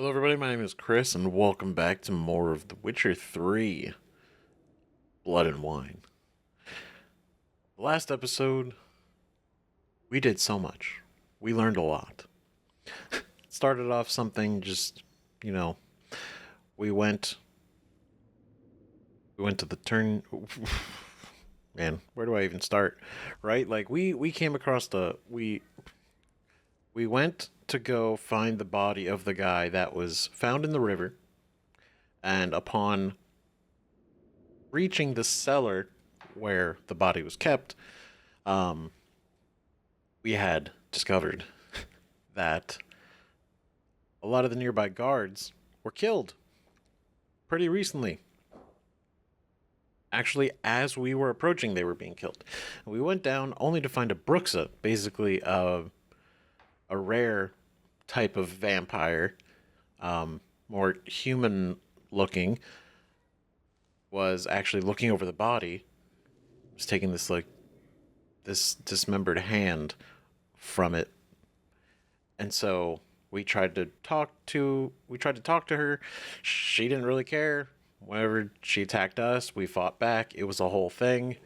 Hello everybody, my name is Chris and welcome back to more of The Witcher 3 Blood and Wine. The last episode, we did so much. We learned a lot. It started off something just, you know, we went to the turn. Man, where do I even start? Right? Like we came across we went to go find the body of the guy that was found in the river, and upon reaching the cellar where the body was kept, um, we had discovered that a lot of the nearby guards were killed pretty recently. Actually, as we were approaching, they were being killed. And we went down only to find a Bruxa, basically a rare type of vampire, more human looking, was actually looking over the body, was taking this dismembered hand from it. And so we tried to talk to her. She didn't really care. Whenever she attacked us, we fought back. It was a whole thing.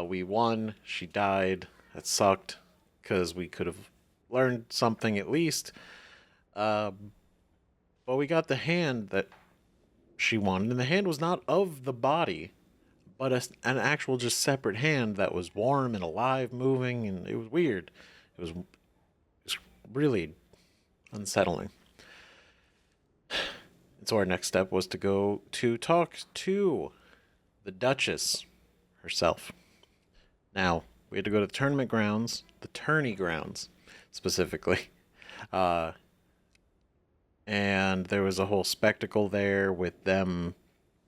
We won. She died. That sucked because we could have learned something at least. Uh, but we got the hand that she wanted, and the hand was not of the body, but an actual just separate hand that was warm and alive, moving, and it was weird. It was really unsettling. And so our next step was to go to talk to the Duchess herself. Now, we had to go to the tournament grounds, the tourney grounds specifically. Uh, and there was a whole spectacle there with them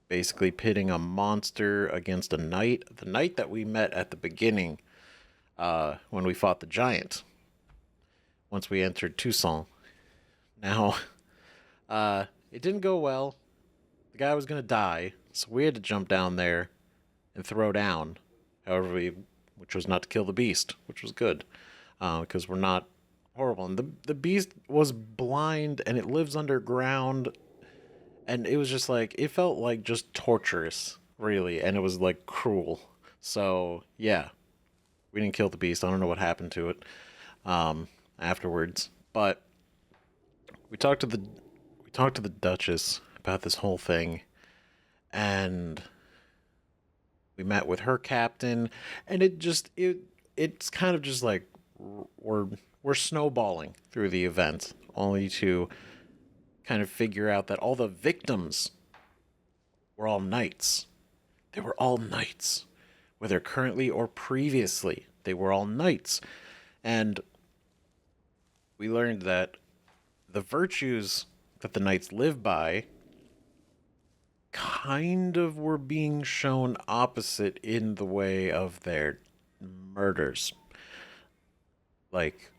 basically pitting a monster against a knight. The knight that we met at the beginning, when we fought the giant, once we entered Toussaint. Now, it didn't go well. The guy was going to die, so we had to jump down there and throw down. Which was not to kill the beast, which was good, because we're not horrible. And the beast was blind, and it lives underground, and it was just like, it felt like just torturous, really, and it was like cruel. So yeah, we didn't kill the beast. I don't know what happened to it afterwards, but we talked to the Duchess about this whole thing, and we met with her captain, and it's kind of just like we're snowballing through the event, only to kind of figure out that all the victims were all knights. They were all knights, whether currently or previously. They were all knights, and we learned that the virtues that the knights live by kind of were being shown opposite in the way of their murders. Like,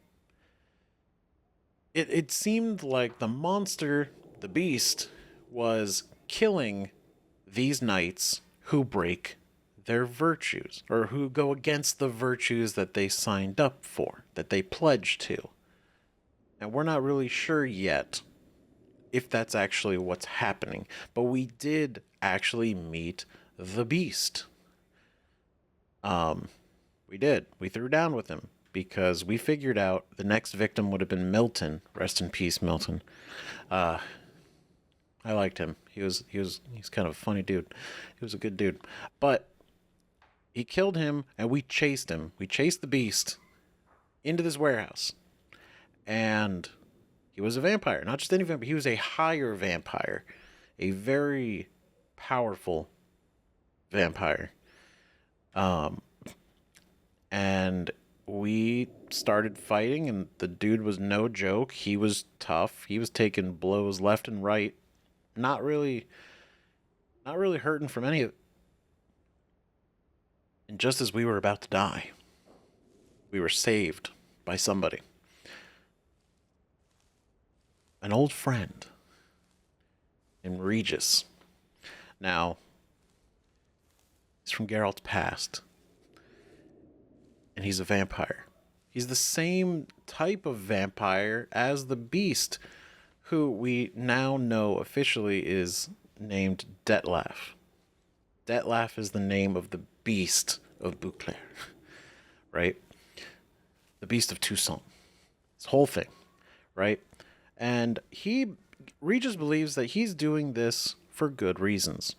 it seemed like the monster, the beast, was killing these knights who break their virtues, or who go against the virtues that they signed up for, that they pledged to. And we're not really sure yet if that's actually what's happening. But we did actually meet the beast. We did. We threw down with him because we figured out the next victim would have been Milton. Rest in peace, Milton. I liked him. He's kind of a funny dude. He was a good dude. But he killed him, and we chased him. We chased the beast into this warehouse. And he was a vampire. Not just any vampire. He was a higher vampire. A very powerful vampire. And we started fighting, and the dude was no joke. He was tough. He was taking blows left and right. Not really hurting from any of it. And just as we were about to die, we were saved by somebody. An old friend named Regis. Now, he's from Geralt's past, and he's a vampire. He's the same type of vampire as the beast who we now know officially is named Detlef. Detlef is the name of the beast of Beauclair, right? The beast of Toussaint. This whole thing, right? And Regis believes that he's doing this for good reasons.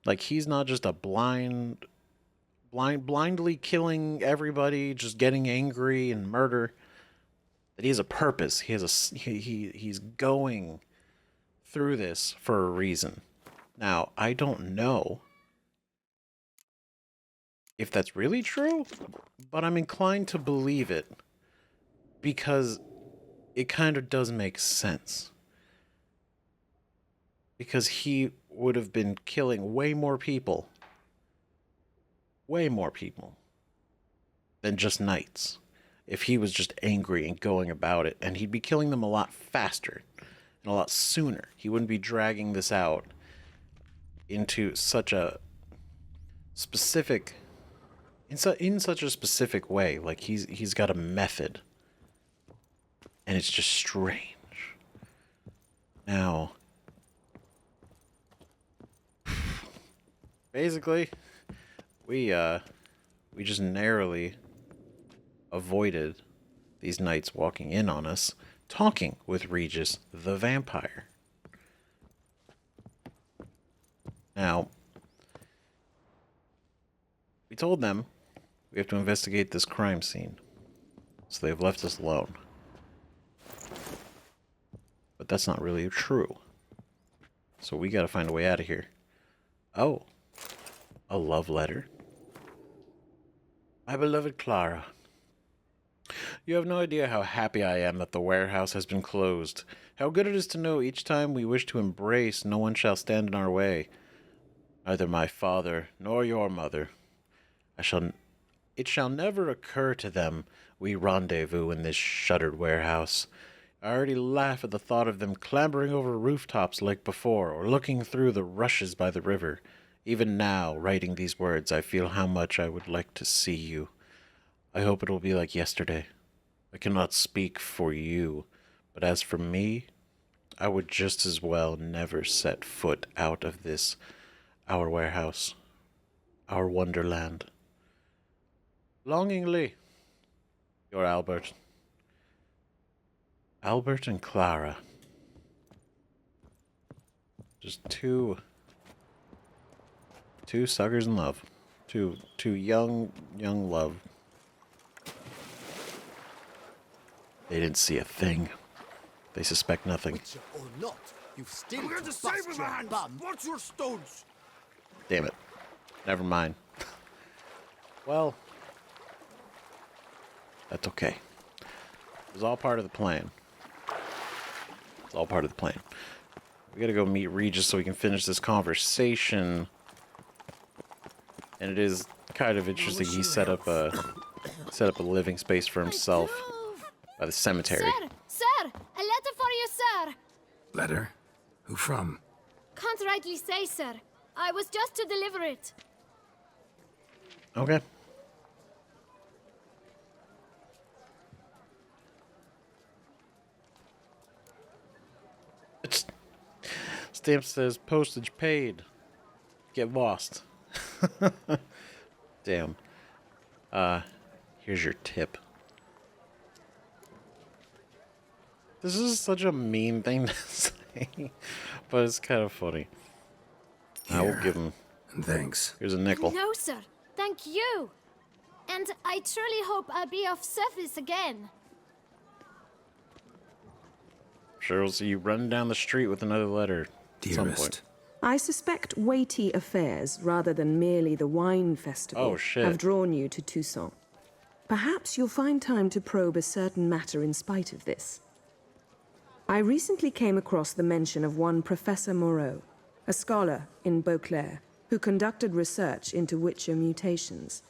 Like, he's not just a blindly killing everybody, just getting angry and murder. That he has a purpose. He's going through this for a reason. Now, I don't know if that's really true, but I'm inclined to believe it because it kind of does make sense. Because he would have been killing way more people than just knights if he was just angry and going about it, and he'd be killing them a lot faster and a lot sooner. He wouldn't be dragging this out into such a specific in such a specific way. Like, he's got a method, and it's just strange. Now, basically, we just narrowly avoided these knights walking in on us, talking with Regis the vampire. Now, we told them we have to investigate this crime scene, so they've left us alone. But that's not really true. So we gotta find a way out of here. Oh, a love letter. My beloved Clara, you have no idea how happy I am that the warehouse has been closed. How good it is to know each time we wish to embrace, no one shall stand in our way. Neither my father nor your mother. It shall never occur to them we rendezvous in this shuttered warehouse. I already laugh at the thought of them clambering over rooftops like before, or looking through the rushes by the river. Even now, writing these words, I feel how much I would like to see you. I hope it will be like yesterday. I cannot speak for you, but as for me, I would just as well never set foot out of this, our warehouse, our wonderland. Longingly, your Albert. Albert and Clara. Just two suckers in love. Two young love. They didn't see a thing. They suspect nothing. Witcher or not, you've still I'm going to save him, man! Watch your stones! Damn it. Never mind. Well, that's okay. It was all part of the plan. It's all part of the plan. We gotta go meet Regis so we can finish this conversation. And it is kind of interesting. He set up a living space for himself by the cemetery. Sir, a letter for you, sir. Letter? Who from? Can't rightly say, sir. I was just to deliver it. Okay. Stamp says postage paid. Get lost. Damn. Here's your tip. This is such a mean thing to say, but it's kind of funny. I will give him. Thanks. Here's a nickel. No, sir. Thank you. And I truly hope I'll be of service again. Sure, we'll see you running down the street with another letter at some point. Dearest. I suspect weighty affairs, rather than merely the wine festival, have drawn you to Toussaint. Perhaps you'll find time to probe a certain matter in spite of this. I recently came across the mention of one Professor Moreau, a scholar in Beauclair, who conducted research into Witcher mutations.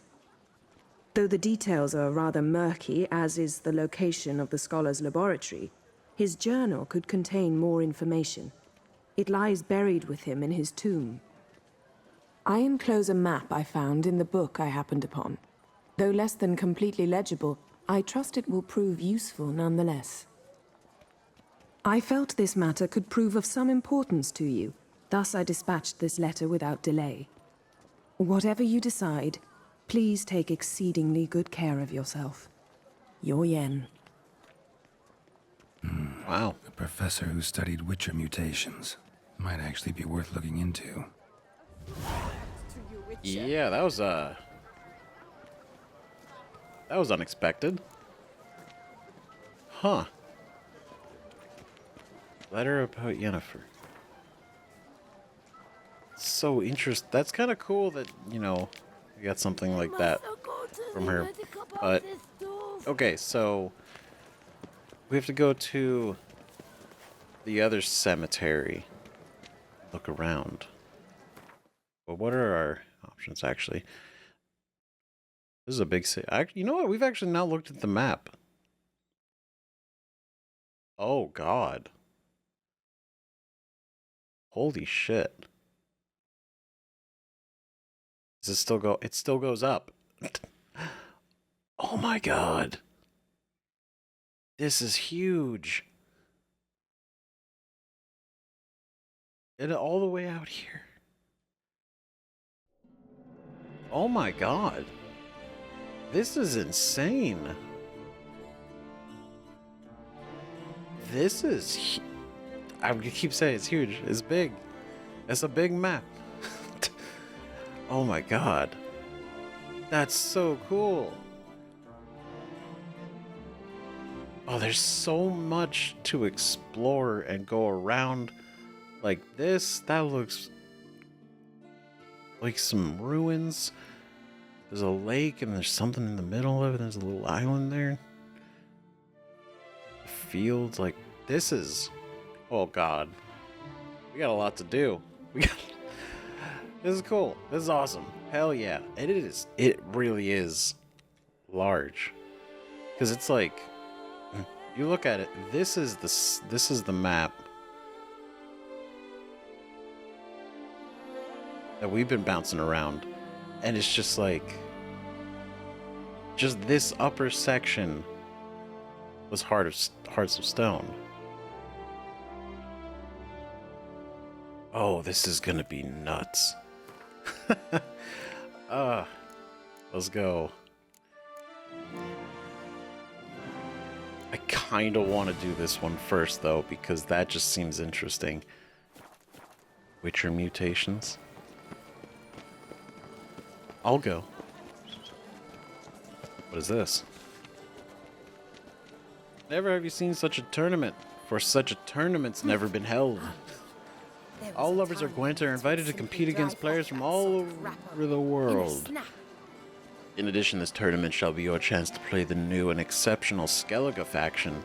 Though the details are rather murky, as is the location of the scholar's laboratory, his journal could contain more information. It lies buried with him in his tomb. I enclose a map I found in the book I happened upon. Though less than completely legible, I trust it will prove useful nonetheless. I felt this matter could prove of some importance to you. Thus I dispatched this letter without delay. Whatever you decide, please take exceedingly good care of yourself. Your Yen. Wow. A professor who studied Witcher mutations. Might actually be worth looking into. Yeah, that was unexpected. Huh. Letter about Yennefer. So interesting. That's kind of cool that, you know, we got something like that from her. But, okay, so we have to go to the other cemetery. Look around. Well, what are our options, actually? This is a big city. You know what? We've actually not looked at the map. Oh, God. Holy shit. Does it still go? It still goes up. Oh my God. This is huge. And all the way out here. Oh my God. This is insane. This is... I keep saying it's huge. It's big. It's a big map. Oh my God. That's so cool. Oh, there's so much to explore and go around like this. That looks like some ruins. There's a lake and there's something in the middle of it. There's a little island there. Fields, like this is... Oh God. We got a lot to do. This is cool. This is awesome. Hell yeah. And it is. It really is large. Because it's like, you look at it. This is the map that we've been bouncing around, and it's just like, just this upper section was Hearts of Stone. Oh, this is gonna be nuts. Let's go. I kind of want to do this one first, though, because that just seems interesting. Witcher mutations. I'll go. What is this? Never have you seen such a tournament, for such a tournament's never been held. All lovers of Gwent are invited to compete against players from all over the world. In addition, this tournament shall be your chance to play the new and exceptional Skellige faction.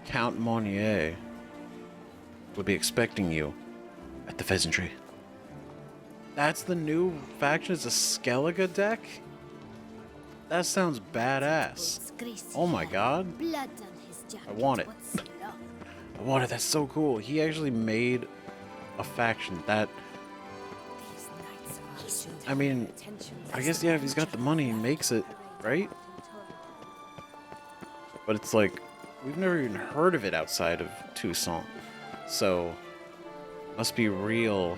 Count Monnier will be expecting you at the Pheasantry. That's the new faction? It's a Skellige deck? That sounds badass. Oh my God. I want it. I want it. That's so cool. He actually made a faction that... I mean, I guess, yeah, if he's got the money, he makes it, right? But it's like, we've never even heard of it outside of Toussaint. So, must be real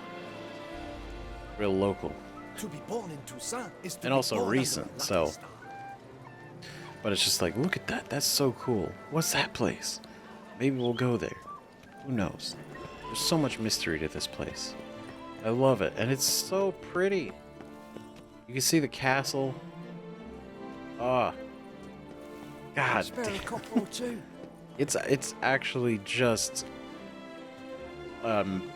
local. To be born in Toussaint is to And be also born recent, under a so... lucky star. But it's just like, look at that. That's so cool. What's that place? Maybe we'll go there. Who knows? There's so much mystery to this place. I love it. And it's so pretty. You can see the castle. Ah. God damn. It's actually just... I'm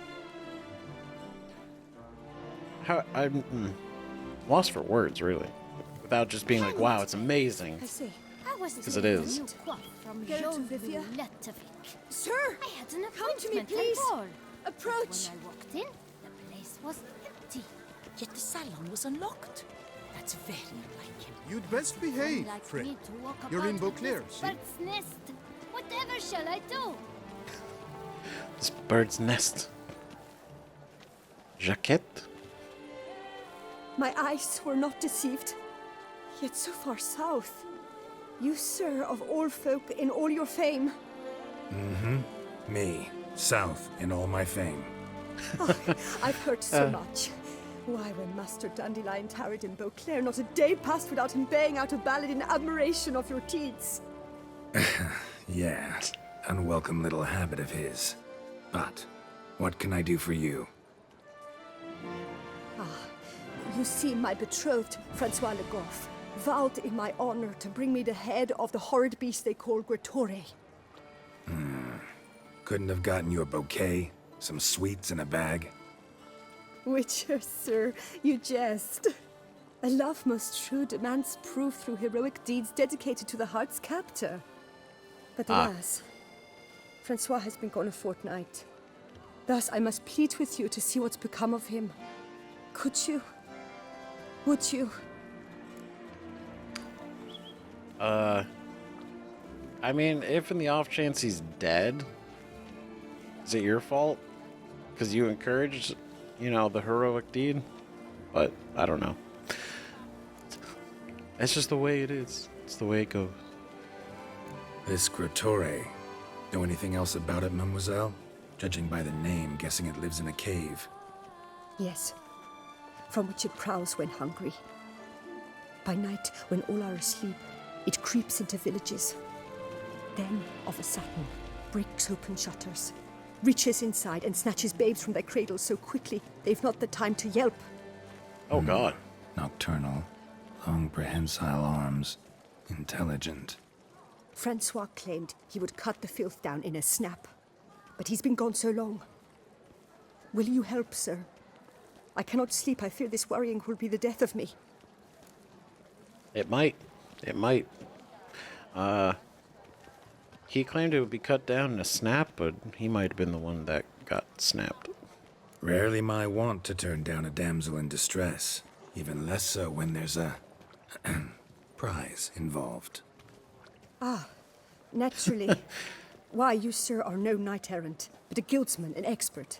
lost for words, really. Without just being like, wow, it's amazing. Because it is. Sir, I had an appointment please. at ball. Approach. When I walked in, the place was empty. Yet the salon was unlocked. That's very unlike him. You'd best behave, Like Fred. me to walk You're in about with Beauclair, this see? bird's nest. Whatever shall I do? This bird's nest. Jaquette? My eyes were not deceived. Yet so far south. You, sir, of all folk in all your fame. Me, south in all my fame. Oh, I've heard so much. Why, when Master Dandelion tarried in Beauclair, not a day passed without him baying out a ballad in admiration of your deeds. Yeah, unwelcome little habit of his. But, what can I do for you? You see, my betrothed, Francois Le Goff, vowed in my honor to bring me the head of the horrid beast they call Gretore. Couldn't have gotten you a bouquet, some sweets in a bag? Witcher, sir, you jest. A love most true demands proof through heroic deeds dedicated to the heart's captor. But alas, Francois has been gone a fortnight. Thus I must plead with you to see what's become of him. Could you? Would you? I mean, if in the off chance he's dead, is it your fault? Because you encouraged, you know, the heroic deed? But, I don't know. That's just the way it is. It's the way it goes. This Gretore. Know anything else about it, mademoiselle? Judging by the name, guessing it lives in a cave. Yes, from which it prowls when hungry. By night, when all are asleep, it creeps into villages. Then, of a sudden, breaks open shutters, reaches inside and snatches babes from their cradles so quickly they've not the time to yelp. Oh, God. Nocturnal, long prehensile arms, intelligent. Francois claimed he would cut the filth down in a snap, but he's been gone so long. Will you help, sir? I cannot sleep. I fear this worrying will be the death of me. It might. It might. He claimed it would be cut down in a snap, but he might have been the one that got snapped. Rarely my wont to turn down a damsel in distress. Even less so when there's a prize involved. Naturally. Why, you, sir, are no knight-errant, but a guildsman, an expert.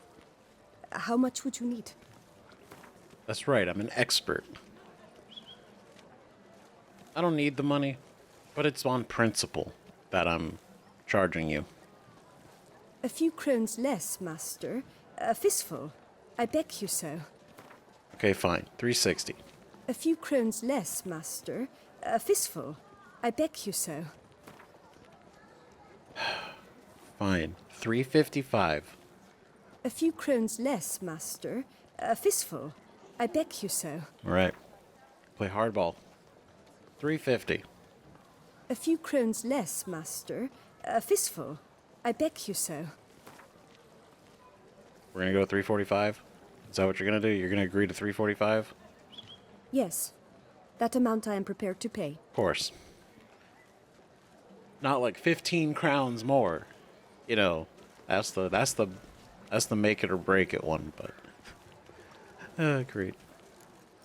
How much would you need? That's right, I'm an expert. I don't need the money, but it's on principle that I'm charging you. A few crowns less, master. A fistful. I beg you so. Okay, fine. 360. A few crowns less, master. A fistful. I beg you so. Fine. 355. A few crowns less, master. A fistful. I beg you so. All right. Play hardball. 350. A few crowns less, master. A fistful. I beg you so. We're gonna go 345. Is that what you're gonna do? You're gonna agree to 345? Yes. That amount I am prepared to pay. Of course. Not like 15 crowns more. You know, that's the make it or break it one, but agreed.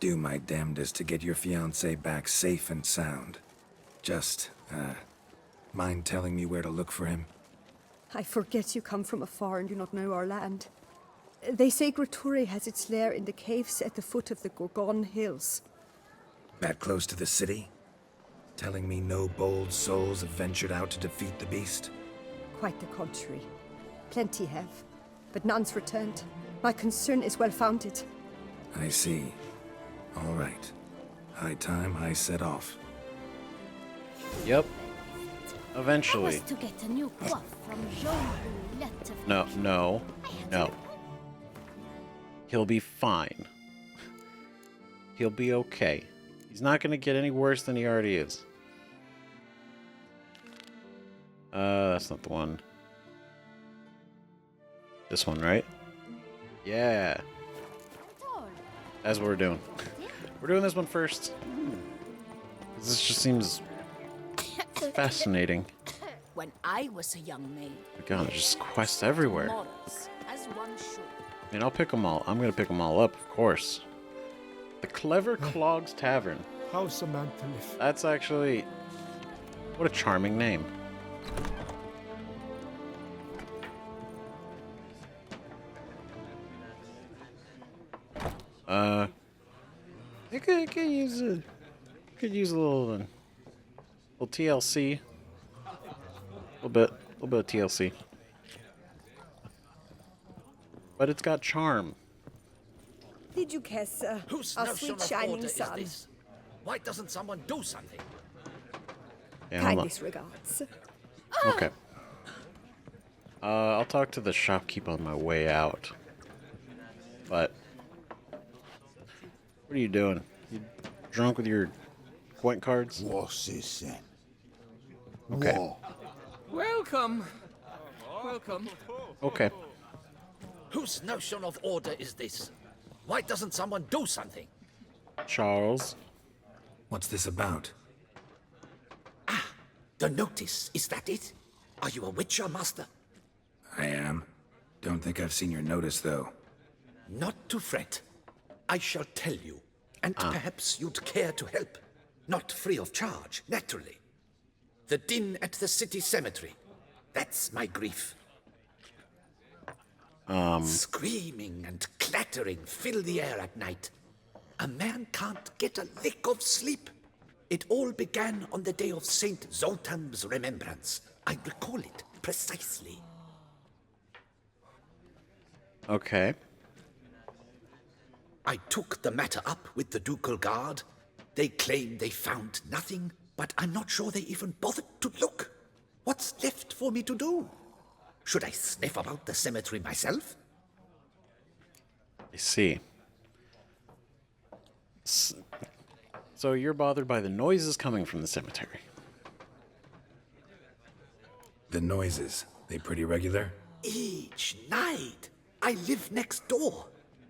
Do my damnedest to get your fiancé back safe and sound. Just, mind telling me where to look for him? I forget you come from afar and do not know our land. They say Gretore has its lair in the caves at the foot of the Gorgon Hills. That close to the city? Telling me no bold souls have ventured out to defeat the beast? Quite the contrary. Plenty have, but none's returned. My concern is well founded. I see. All right. High time I set off. Yep. I Eventually. was to get a new coif from Jean Roulette. No. He'll be fine. He'll be okay. He's not gonna get any worse than he already is. That's not the one. This one, right? Yeah. That's what we're doing. We're doing this one first. This just seems fascinating. When I was a young maid, My God, there's just quests everywhere. morals, as one should. I mean, I'll pick them all. I'm gonna pick them all up, of course. The Clever Clogs Tavern. How Samantha live? That's actually... What a charming name. I could use a little TLC. A little bit of TLC. But it's got charm. Did you guess, Whose our notion sweet of shining order is sun? this? Why doesn't someone do something? Yeah, hold on. Kindest regards. Okay. I'll talk to the shopkeep on my way out. But what are you doing? You drunk with your point cards? What's this then? Okay. What? Welcome. Welcome. Okay. Whose notion of order is this? Why doesn't someone do something? Charles. What's this about? The notice, is that it? Are you a witcher, master? I am. Don't think I've seen your notice, though. Not to fret. I shall tell you, and perhaps you'd care to help. Not free of charge, naturally. The din at the city cemetery. That's my grief. Screaming and clattering fill the air at night. A man can't get a lick of sleep. It all began on the day of Saint Zoltan's remembrance. I recall it precisely. Okay. I took the matter up with the ducal guard. They claim they found nothing, but I'm not sure they even bothered to look. What's left for me to do? Should I sniff about the cemetery myself? I see. So you're bothered by the noises coming from the cemetery. The noises, they pretty regular? Each night. I live next door.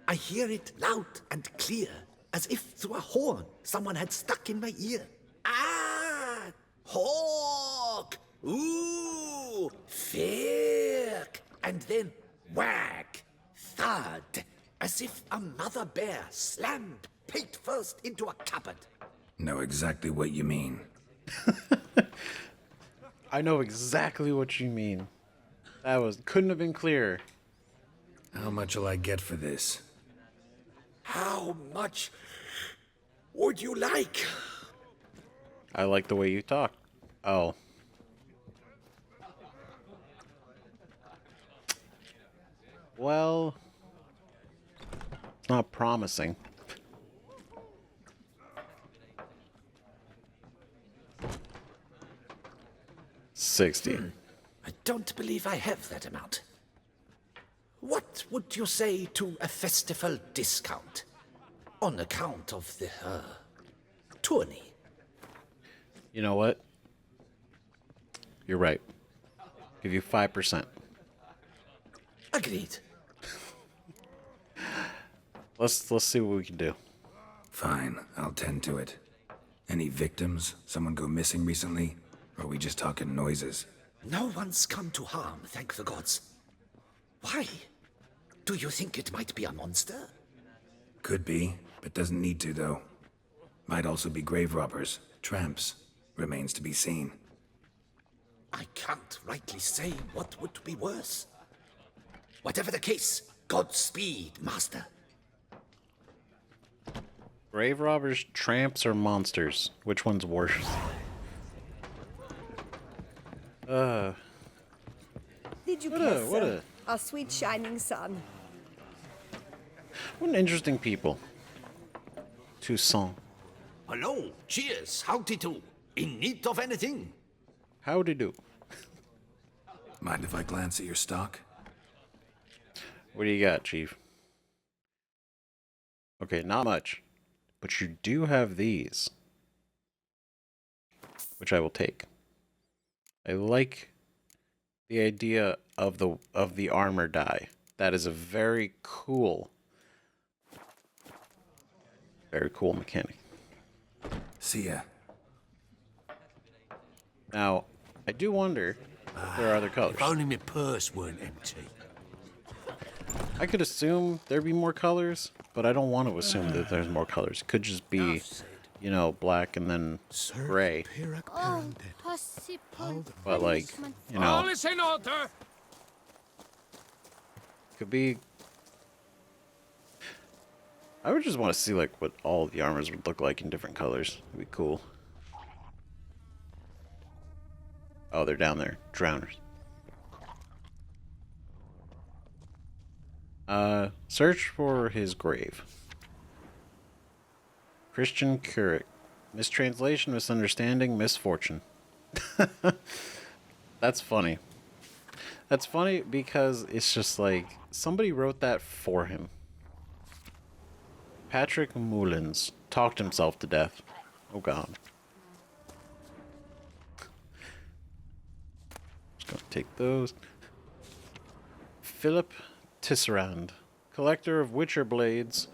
I hear it loud and clear, as if through a horn someone had stuck in my ear. Ah! Hawk! Ooh! Firk! And then whack! Thud! As if a mother bear slammed pate first into a cupboard. Know exactly what you mean. I know exactly what you mean. Couldn't have been clearer. How much will I get for this? How much would you like? I like the way you talk. Oh. Well, it's not promising. $60. I don't believe I have that amount. What would you say to a festival discount? On account of the, tourney. You know what? You're right. Give you 5%. Agreed. Let's see what we can do. Fine, I'll tend to it. Any victims? Someone go missing recently? Or are we just talking noises? No one's come to harm, thank the gods. Why? Do you think it might be a monster? Could be, but doesn't need to, though. Might also be grave robbers, tramps. Remains to be seen. I can't rightly say what would be worse. Whatever the case, Godspeed, master. Grave robbers, tramps, or monsters? Which one's worse? Did you What guess, our sweet shining sun? What an interesting people. Toussaint. Hello, cheers, howdy do. In need of anything? Howdy do. Mind if I glance at your stock? What do you got, Chief? Okay, not much. But you do have these. Which I will take. I like the idea of the armor die. That is a very cool mechanic. See ya. Now, I do wonder if there are other colors. If only my purse weren't empty. I could assume there'd be more colors, but I don't want to assume that there's more colors. It could just be, you know, black and then gray. Oh, possible. But like, you know, All is in order. could be. I would just want to see like what all the armors would look like in different colors. It'd be cool. Oh, they're down there. Drowners. Search for his grave. Christian Currick. Mistranslation, misunderstanding, misfortune. That's funny. That's funny because it's just like somebody wrote that for him. Patrick Mullins talked himself to death. Oh god. Just gonna take those. Philip Tisserand, collector of Witcher blades.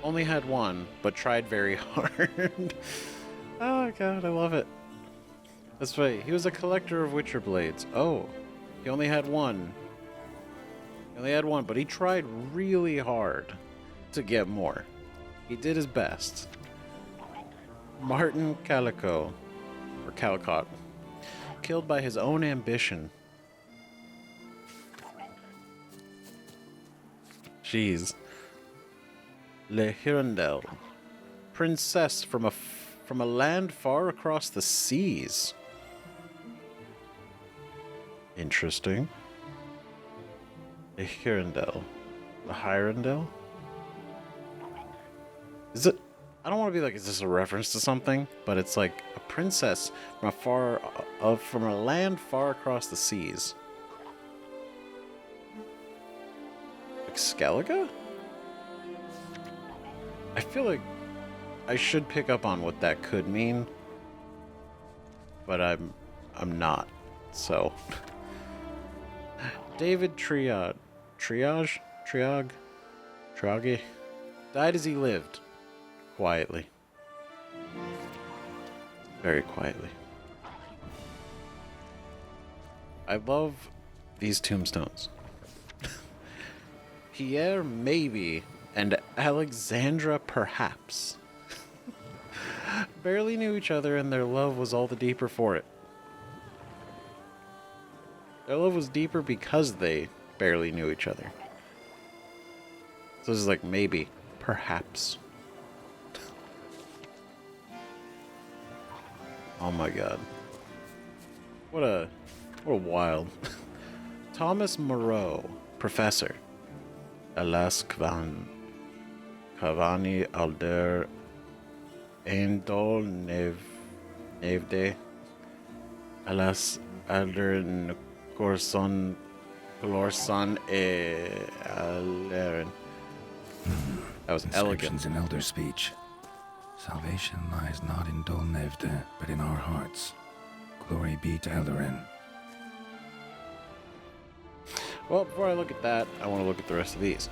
Only had one, but tried very hard. Oh god, I love it. That's right. He was a collector of Witcher blades. Oh, he only had one. He only had one, but he tried really hard to get more. He did his best. Martin Calico, or Calicott, killed by his own ambition. Jeez. Le Hirondelle, princess from a land far across the seas. Interesting. A Hirondelle. A Hirondelle? Is it? I don't want to be like, is this a reference to something? But it's like a princess from a land far across the seas. Like Skellige? I feel like I should pick up on what that could mean, but I'm not. So David Triage died as he lived, quietly, very quietly. I love these tombstones. Pierre, maybe, and Alexandra, perhaps. Barely knew each other, and their love was all the deeper for it. Their love was deeper because they barely knew each other. So this is like maybe, perhaps. Oh my god. What a wild. Thomas Moreau, professor. Alas Cavani Alder Eindol Nevde Alas Alder Corson Glorson Aleren. That was elegant. In elder speech. Salvation lies not in Dolnevde, but in our hearts. Glory be to Eldarin. Well, before I look at that, I want to look at the rest of these.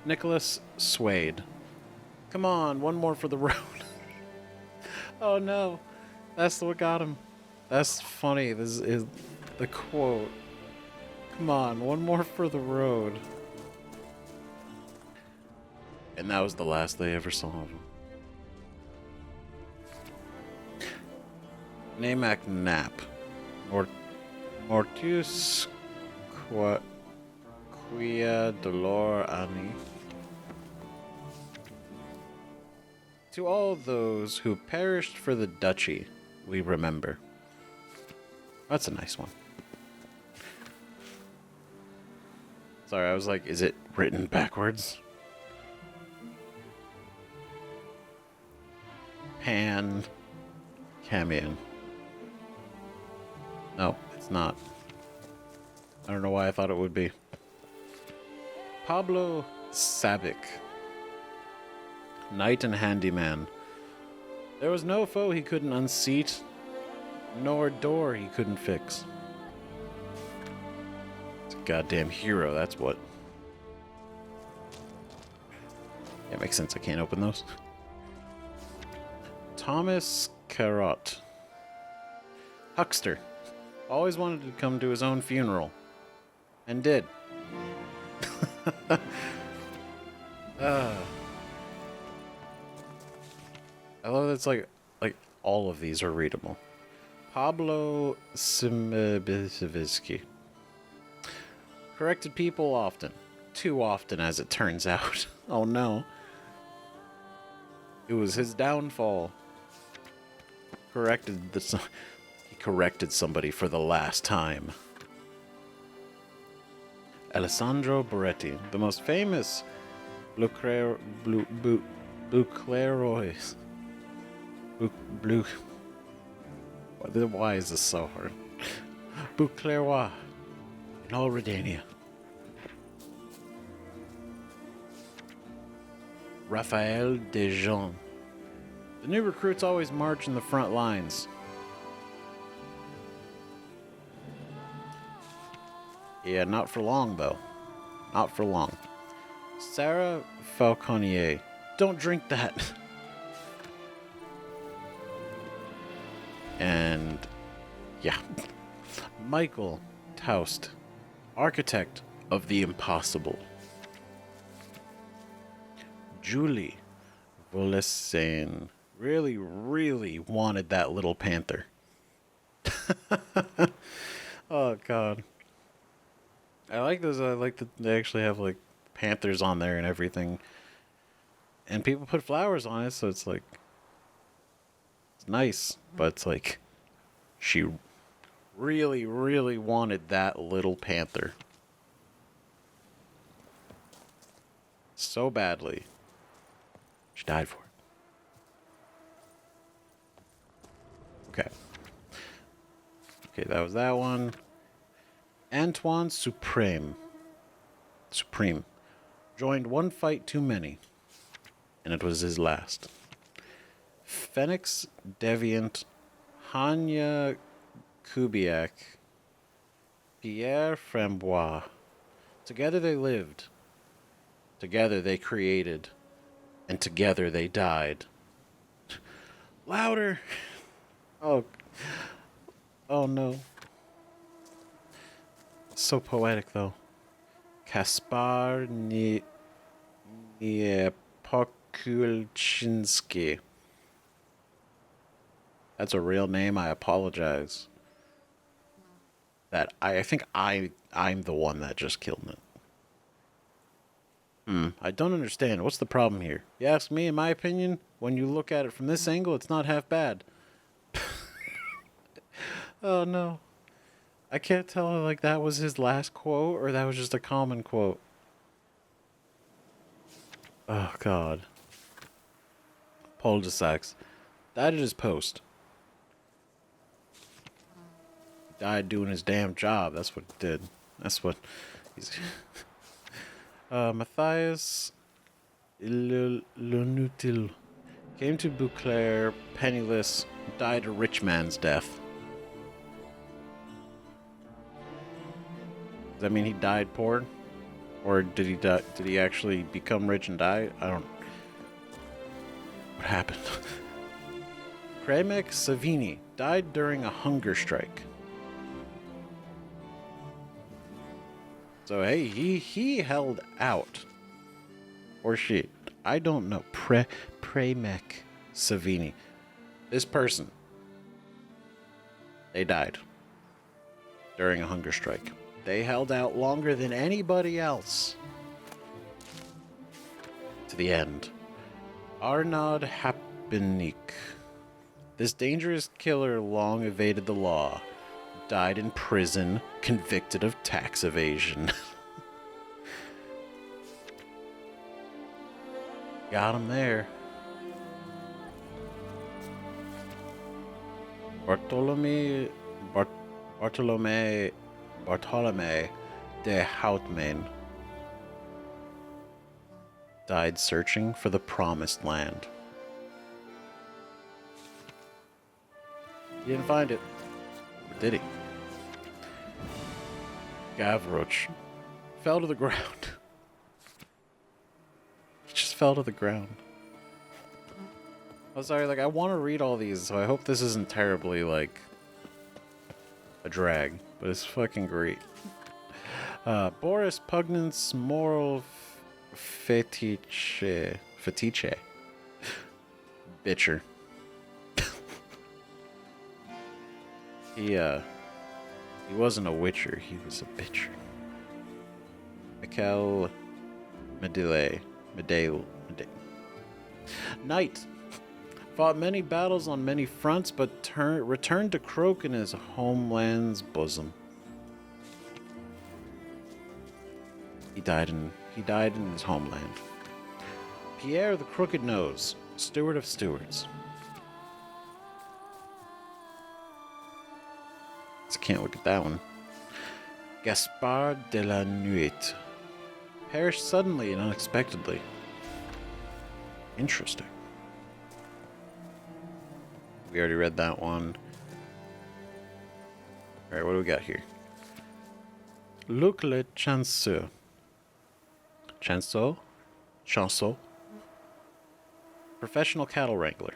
Nicholas Swade. Come on, one more for the road. Oh no, that's what got him. That's funny. This is the quote. Come on, one more for the road. And that was the last they ever saw of him. Namak Nap. Mortius Quia Dolor Ani. To all those who perished for the duchy, we remember. That's a nice one. Sorry, I was like, is it written backwards? Pan Camion. No, it's not. I don't know why I thought it would be. Pablo Sabic. Knight and handyman. There was no foe he couldn't unseat, nor door he couldn't fix. It's a goddamn hero, that's what. Yeah, makes sense. I can't open those. Thomas Carrot. Huckster. Always wanted to come to his own funeral. And did. I love that it's like all of these are readable. Pablo Simibisevsky. Corrected people often. Too often, as it turns out. Oh no. It was his downfall. He corrected somebody for the last time. Alessandro Boretti, the most famous Buclerois. Why is this so hard? Buclerois in all Redania. Raphael Dejean. The new recruits always march in the front lines. Yeah, not for long, though. Not for long. Sarah Falconier. Don't drink that. And, yeah. Michael Toussaint. Architect of the impossible. Julie Volesane. Really, really wanted that little panther. Oh, God. I like those. I like that they actually have, like, panthers on there and everything. And people put flowers on it, so it's like... It's nice, but it's like... She really, really wanted that little panther. So badly. She died for it. Okay. Okay, that was that one. Antoine Supreme joined one fight too many, and it was his last. Phoenix Deviant, Hanya Kubiak, Pierre Frambois. Together they lived. Together they created. And together they died. Louder! Oh no. So poetic, though. Kaspar Niepokulczynski. That's a real name. I apologize. I think I'm the one that just killed it. I don't understand. What's the problem here? You ask me, in my opinion, when you look at it from this angle, it's not half bad. Oh, no. I can't tell, like, that was his last quote or that was just a common quote. Oh, God. Paul de Sax. Died at his post. Died doing his damn job. That's what he did. That's what he's... Matthias Lenutil came to Beauclair penniless, died a rich man's death. Does that mean he died poor? Or did he die, did he actually become rich and die? I don't... What happened? Premek Savini died during a hunger strike. So hey, he held out. Or she. I don't know. Premek Savini. This person. They died. During a hunger strike. They held out longer than anybody else. To the end. Arnaud Hapenik. This dangerous killer long evaded the law. Died in prison, convicted of tax evasion. Got him there. Bartolome de Houtman died searching for the promised land. He didn't find it. Or did he? Gavroche fell to the ground. He just fell to the ground. I'm sorry, like, I want to read all these, so I hope this isn't terribly, like, a drag, but it's fucking great. Boris Pugnance Moral Fetiche. Bitcher. He wasn't a witcher, he was a bitcher. Mikhail Medele. Knight. Fought many battles on many fronts, but returned to croak in his homeland's bosom. he died in his homeland. Pierre the Crooked Nose, Steward of Stewards. So can't look at that one. Gaspard de la Nuit. Perished suddenly and unexpectedly. Interesting. We already read that one. Alright, what do we got here? Luc le Chanceux. Chanceau? Professional cattle wrangler.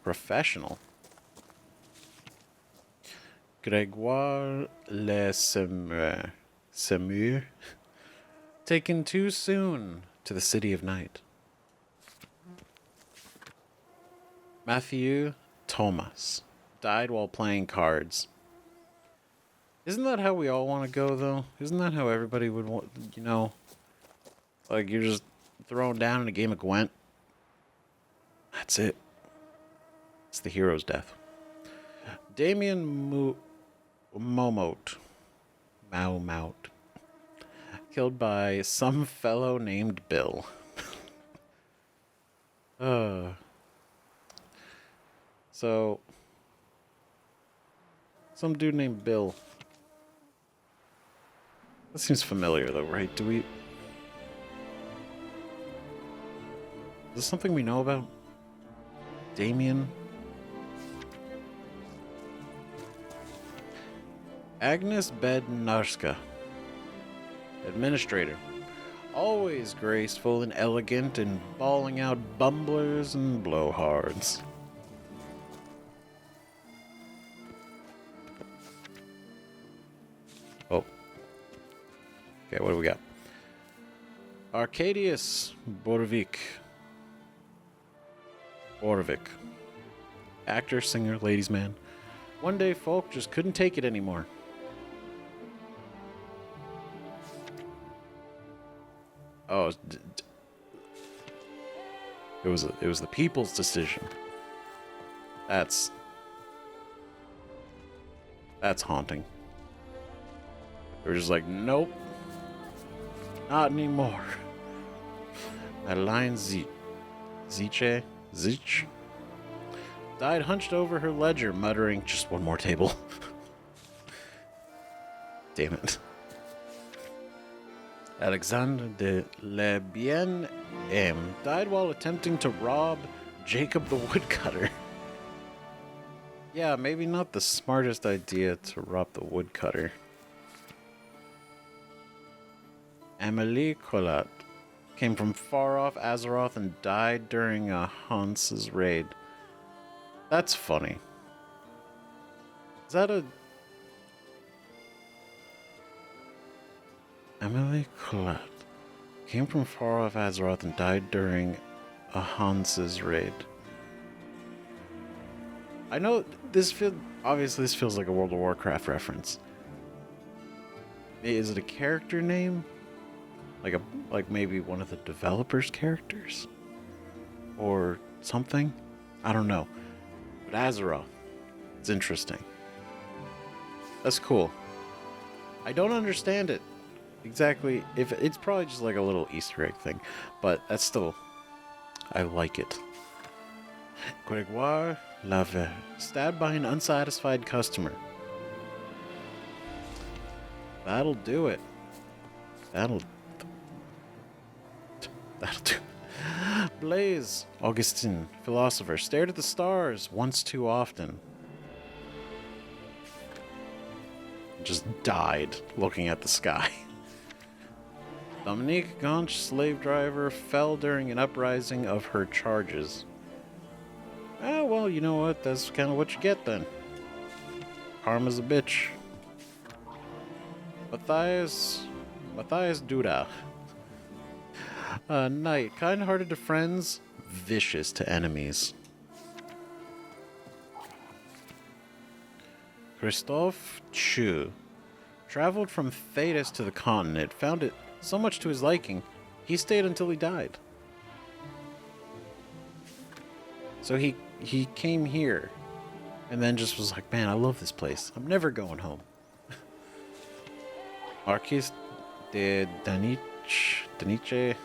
Professional? Grégoire le Semur. Taken too soon to the city of night. Matthew Thomas. Died while playing cards. Isn't that how we all want to go, though? Isn't that how everybody would want, you know? Like, you're just thrown down in a game of Gwent. That's it. It's the hero's death. Damien Momote. Killed by some fellow named Bill. So, some dude named Bill. That seems familiar, though, right? Is this something we know about? Damien? Agnes Bednarska. Administrator. Always graceful and elegant and bawling out bumblers and blowhards. Oh. Okay, what do we got? Arcadius Borovic. Actor, singer, ladies' man. One day folk just couldn't take it anymore. Oh, it was the people's decision. That's haunting. They were just like, nope, not anymore. Madeline Zich died hunched over her ledger, muttering, "Just one more table." Damn it. Alexandre de Le Bien M died while attempting to rob Jacob the Woodcutter. Yeah, maybe not the smartest idea to rob the woodcutter. Amélie Collat came from far off Azeroth and died during a Hans's raid. That's funny. Is that a... Amélie Collat came from far off Azeroth and died during a Hans's raid. I know obviously this feels like a World of Warcraft reference. Is it a character name? Like maybe one of the developers' characters? Or something? I don't know. But Azeroth. It's interesting. That's cool. I don't understand it exactly. If it's probably just like a little Easter egg thing. But that's still... I like it. Grégoire Laver, stabbed by an unsatisfied customer. That'll do it. That'll do. Blaise Augustin, philosopher, stared at the stars once too often. Just died looking at the sky. Dominique Gonch, slave driver, fell during an uprising of her charges. Ah, well, you know what? That's kind of what you get then. Karma's a bitch. Matthias Duda. Knight, kind-hearted to friends, vicious to enemies. Christophe Chu traveled from Thedas to the continent, found it so much to his liking, he stayed until he died. So he came here and then just was like, man, I love this place. I'm never going home. Marquis De Daniche.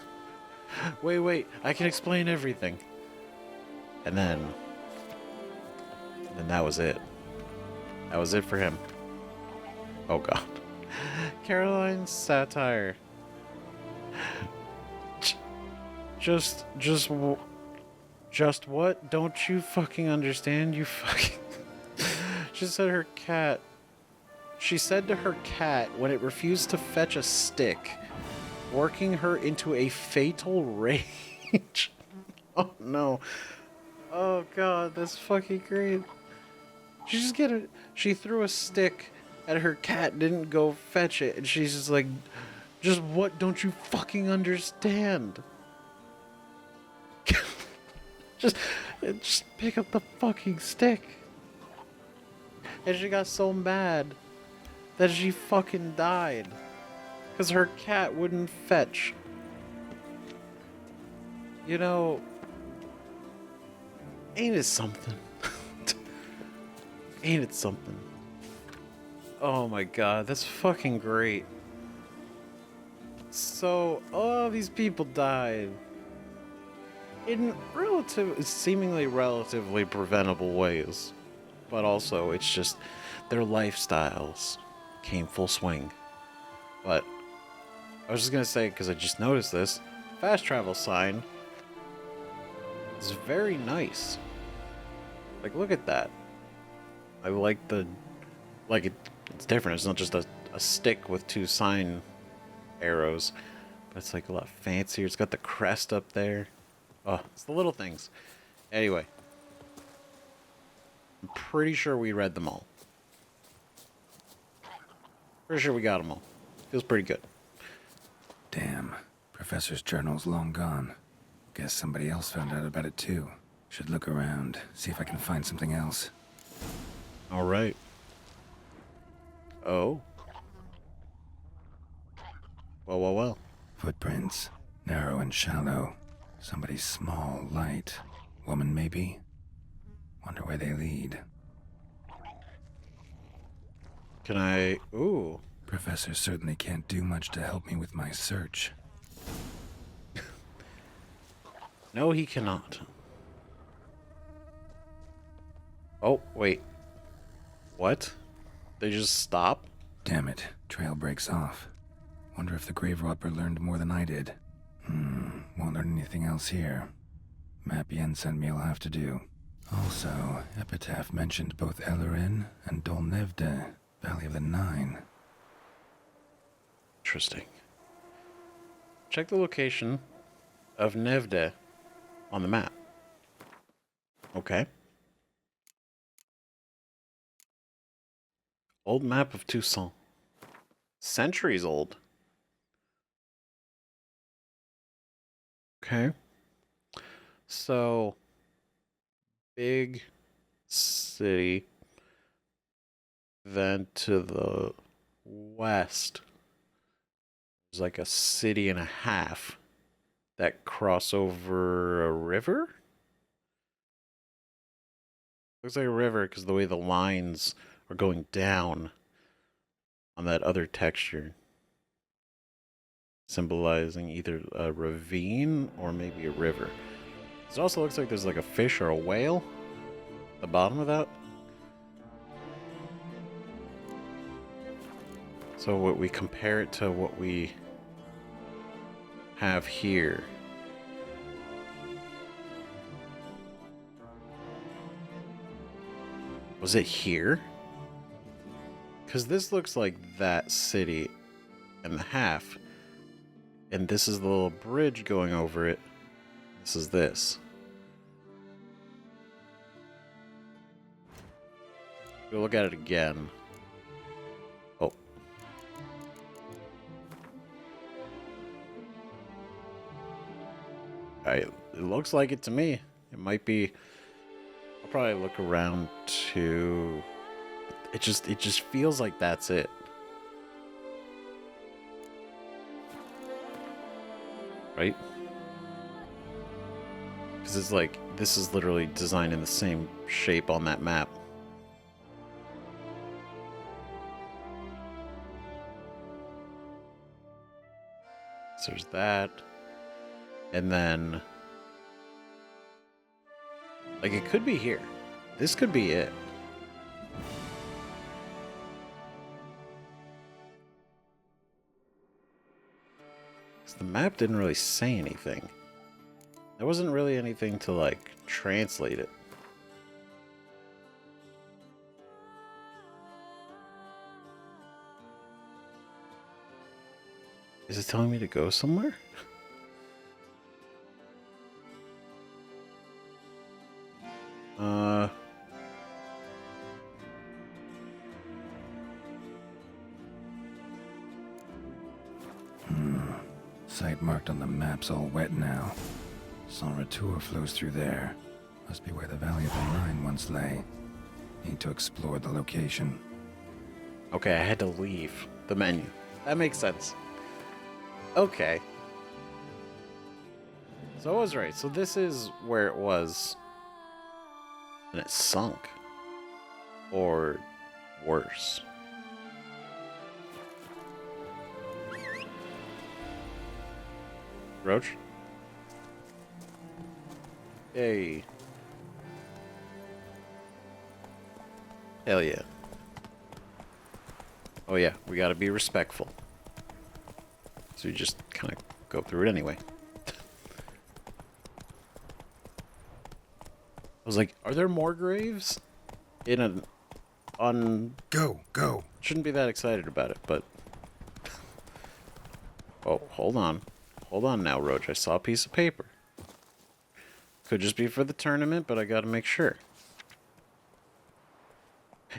Wait, I can explain everything. And then that was it. That was it for him. Oh god. Caroline's satire. Just what? Don't you fucking understand? You fucking... She said her cat... She said to her cat when it refused to fetch a stick, working her into a fatal rage. Oh no. Oh god, that's fucking great. She threw a stick at her cat, didn't go fetch it, and she's just like, just what don't you fucking understand? just pick up the fucking stick. And she got so mad that she fucking died. Because her cat wouldn't fetch. You know, ain't it something? Ain't it something? Oh my god, that's fucking great. So, all these people died in seemingly relatively preventable ways. But also, it's just their lifestyles came full swing. But I was just gonna say, because I just noticed this, fast travel sign is very nice. Like, look at that. I like it's different. It's not just a stick with two sign arrows, but it's like a lot fancier. It's got the crest up there. Oh, it's the little things. Anyway, I'm pretty sure we read them all. Pretty sure we got them all. Feels pretty good. Damn. Professor's journal's long gone. Guess somebody else found out about it too. Should look around, see if I can find something else. Alright. Oh. Well. Footprints. Narrow and shallow. Somebody's small, light. Woman, maybe? Wonder where they lead. Can I... Ooh. Professor certainly can't do much to help me with my search. No, he cannot. Oh, wait. What? They just stop? Damn it. Trail breaks off. Wonder if the grave robber learned more than I did. Won't learn anything else here. Map Yen sent me will have to do. Also, Epitaph mentioned both Ellerin and Dolnevde, Valley of the Nine. Interesting. Check the location of Nevde on the map. Okay. Old map of Toussaint. Centuries old. Okay. So, big city. Then to the west, there's like a city and a half that cross over a river? Looks like a river because the way the lines are going down on that other texture, symbolizing either a ravine or maybe a river. It also looks like there's like a fish or a whale at the bottom of that. So what we compare it to what we have here. Was it here? Because this looks like that city and the half. And this is the little bridge going over it. This is this. We'll look at it again. Oh. It looks like it to me. It might be... I'll probably look around to... It just feels like that's it. Right? Because it's like, this is literally designed in the same shape on that map. So there's that. And then... like, it could be here. This could be it. The map didn't really say anything. There wasn't really anything to, like, translate it. Is it telling me to go somewhere? Site marked on the map's all wet now. Saint Retour flows through there. Must be where the Valley of the Rhine once lay. Need to explore the location. Okay, I had to leave the menu. That makes sense. Okay. So I was right. So this is where it was. And it sunk. Or worse. Roach? Hey. Hell yeah. Oh yeah, we gotta be respectful. So we just kind of go through it anyway. I was like, are there more graves? In an... Go! Shouldn't be that excited about it, but... oh, hold on. Hold on now, Roach. I saw a piece of paper. Could just be for the tournament, but I gotta make sure.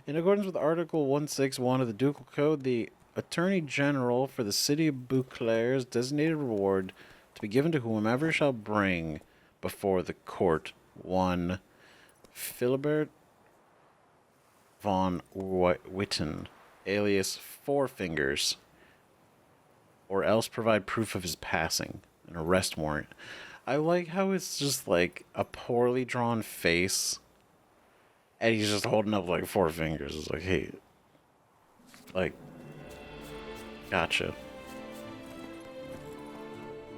In accordance with Article 161 of the Ducal Code, the Attorney General for the City of Beauclair's designated reward to be given to whomever shall bring before the court one Philibert von Witten, alias Four Fingers, or else provide proof of his passing, an arrest warrant. I like how it's just like a poorly drawn face, and he's just holding up like four fingers. It's like, hey, like, gotcha.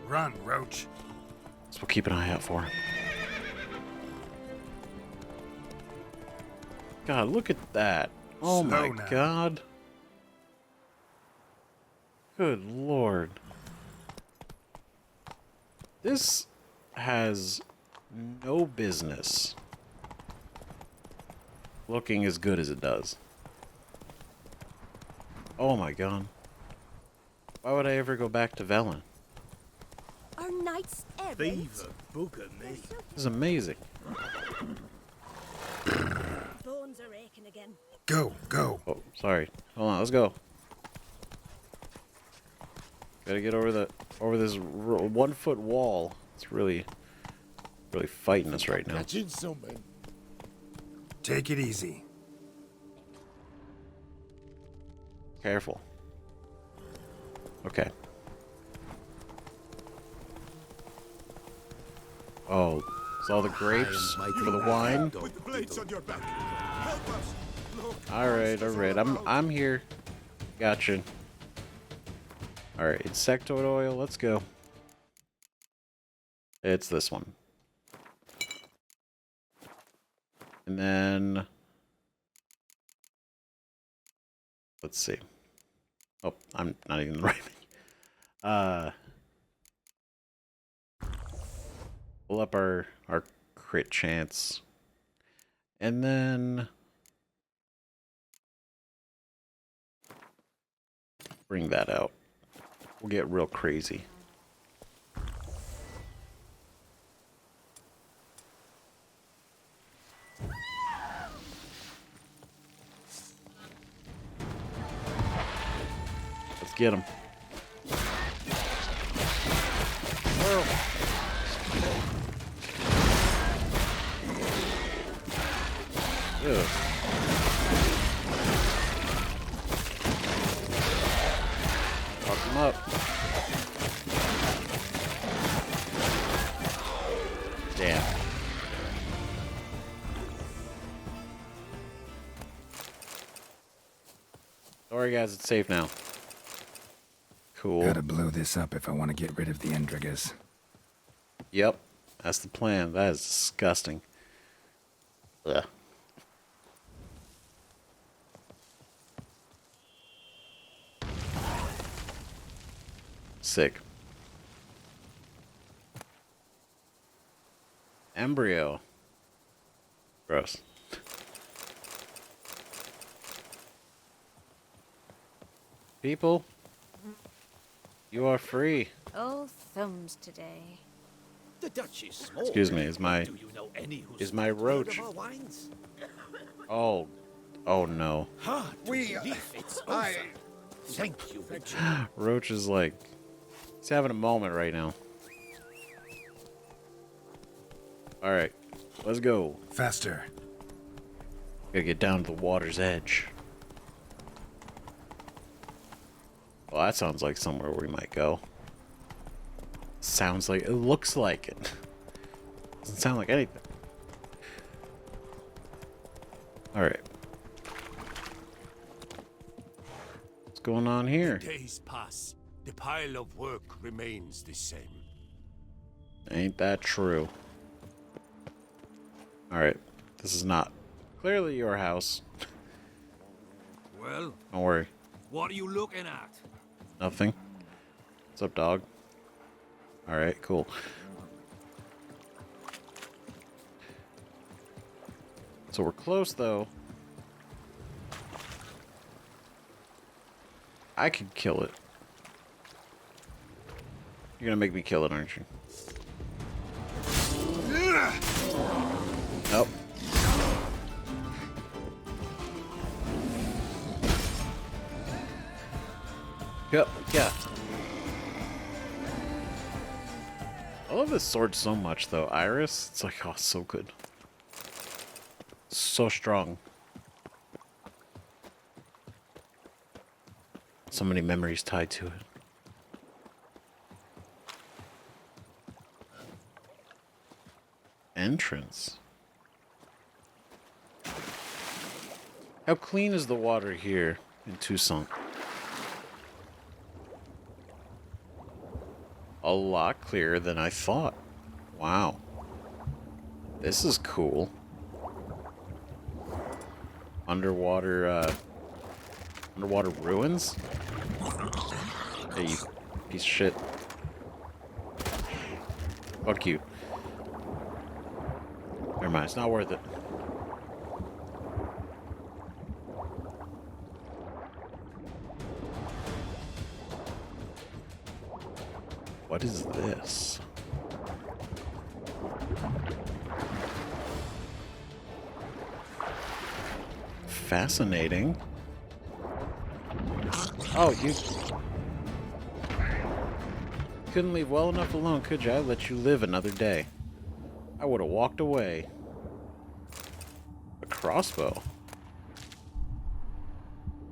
Run, Roach. So we'll keep an eye out for him. God, look at that. Oh my God. Good Lord. This has no business looking as good as it does. Oh my God. Why would I ever go back to Velen? Are knights errant? Beaver bugger me. This is amazing. Bones are aching again. Go! Oh, sorry. Hold on, let's go. Gotta get over this 1 foot wall. It's really fighting us right now. Catching something. Take it easy. Careful. Okay. Oh, it's all the grapes for the wine. With the blades on your back. Help us. Look. All right. I'm here. Gotcha. All right, insectoid oil. Let's go. It's this one. And then let's see. Oh, I'm not even the right thing. Pull up our crit chance. And then bring that out. We'll get real crazy. Let's get him. Ew. Fuck him up. Damn. Don't worry, guys, it's safe now. Cool. Gotta blow this up if I want to get rid of the Endrigas. Yep, that's the plan. That is disgusting. Ugh. Sick. Embryo. Gross. People, you are free. Oh, thumbs today. The Dutch is small. Excuse me, is my Do you know any who's is my heard roach? of our wines? Oh, oh no. It's over. Thank you, Richard. Roach is like, he's having a moment right now. All right, let's go. Faster. Gotta get down to the water's edge. Well, that sounds like somewhere we might go. Sounds like, it looks like it. Doesn't sound like anything. Alright. What's going on here? Days pass. The pile of work remains the same. Ain't that true? Alright. This is not clearly your house. Well, Don't worry. what are you looking at? Nothing. What's up, dog? Alright, cool. So we're close, though. I could kill it. You're gonna make me kill it, aren't you? Nope. Yep, yeah. I love this sword so much, though. Iris, it's like, oh, so good. So strong. So many memories tied to it. Entrance. How clean is the water here in Toussaint? A lot clearer than I thought. Wow. This is cool. Underwater ruins? Hey, you piece of shit. Fuck you. Never mind, it's not worth it. What is this? Fascinating. Oh, you couldn't leave well enough alone, could you? I'd let you live another day. I would have walked away. A crossbow.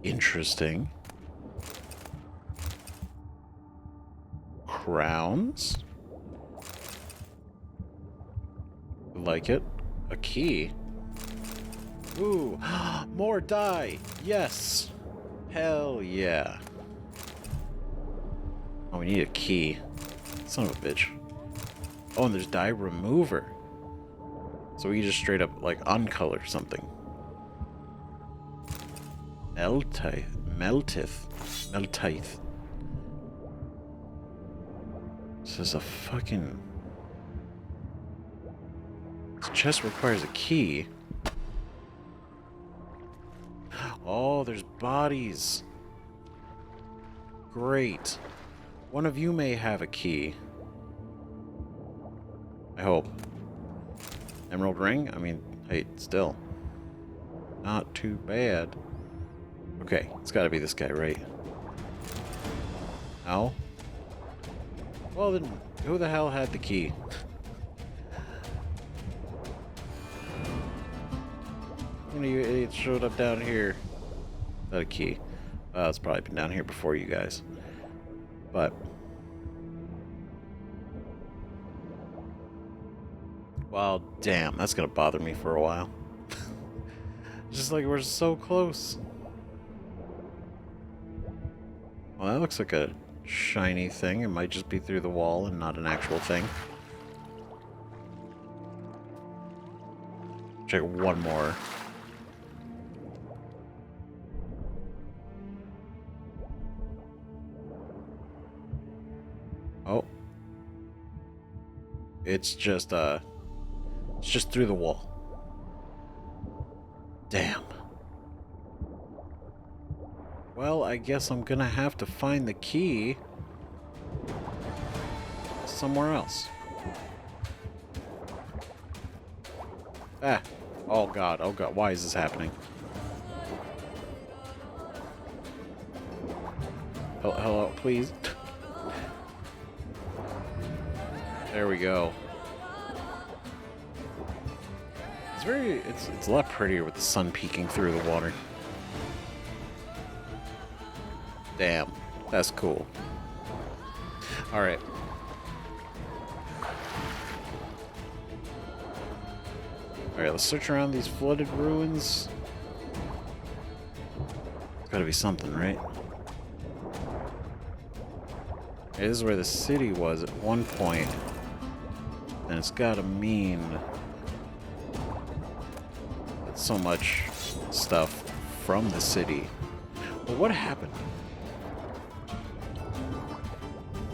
Interesting. Crowns. Like it. A key. Ooh, more dye. Yes. Hell yeah. Oh, we need a key. Son of a bitch. Oh, and there's dye remover. So we just straight up, like, uncolor something. Meltith. This is a fucking... This chest requires a key. Oh, there's bodies. Great. One of you may have a key. I hope. Emerald ring? I mean, hey, still. Not too bad. Okay, it's gotta be this guy, right? No? Well then, who the hell had the key? One of you idiots showed up down here. Without a key. It's probably been down here before you guys. But... well, damn, that's gonna bother me for a while. Just like we're so close. Well, that looks like a shiny thing. It might just be through the wall and not an actual thing. Check one more. Oh. It's just through the wall. Damn. Well, I guess I'm gonna have to find the key somewhere else. Ah. Oh god, why is this happening? Hello, please. There we go. It's a lot prettier with the sun peeking through the water. Damn, that's cool. Alright. Alright, let's search around these flooded ruins. It's gotta be something, right? This is where the city was at one point. And it's gotta mean that so much stuff from the city. Well, what happened?